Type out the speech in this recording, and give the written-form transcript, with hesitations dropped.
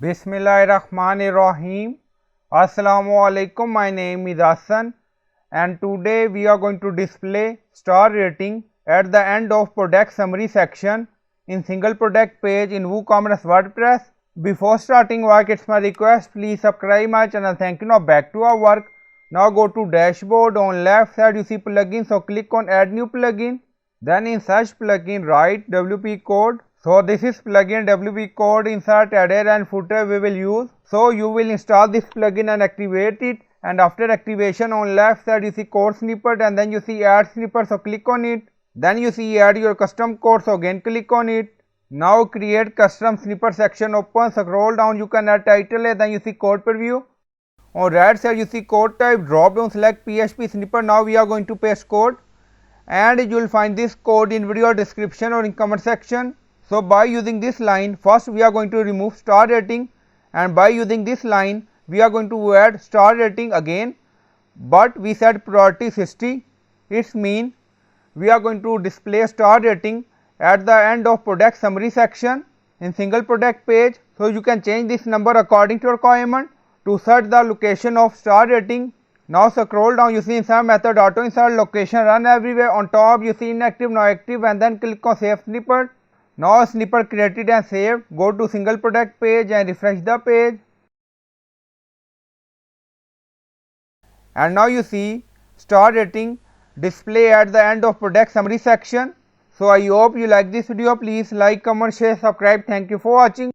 Bismillahirrahmanirrahim. Assalamu alaikum. My name is Hassan and today we are going to display star rating at the end of product summary section in single product page in WooCommerce WordPress. Before starting work, it's my request, please subscribe my channel. Thank you. Now back to our work. Now go to dashboard. On left side you see plugin, so click on add new plugin. Then in search plugin write WP code. So this is plugin WP code, insert header and footer we will use. So you will install this plugin and activate it, and after activation on left side you see code snippet and then you see add snippet, so click on it. Then you see add your custom code, so again click on it. Now create custom snippet section open, scroll down, you can add title, then you see code preview. On right side you see code type, drop down select PHP snippet. Now we are going to paste code and you will find this code in video description or in comment section. So by using this line, first we are going to remove star rating, and by using this line we are going to add star rating again, but we set priority 60. It means we are going to display star rating at the end of product summary section in single product page. So you can change this number according to your requirement to set the location of star rating. Now scroll down, you see insert method auto insert location run everywhere. On top you see inactive now active and then click on save snippet. Now snippet created and saved. Go to single product page and refresh the page. And now you see star rating display at the end of product summary section. So I hope you like this video. Please like, comment, share, subscribe. Thank you for watching.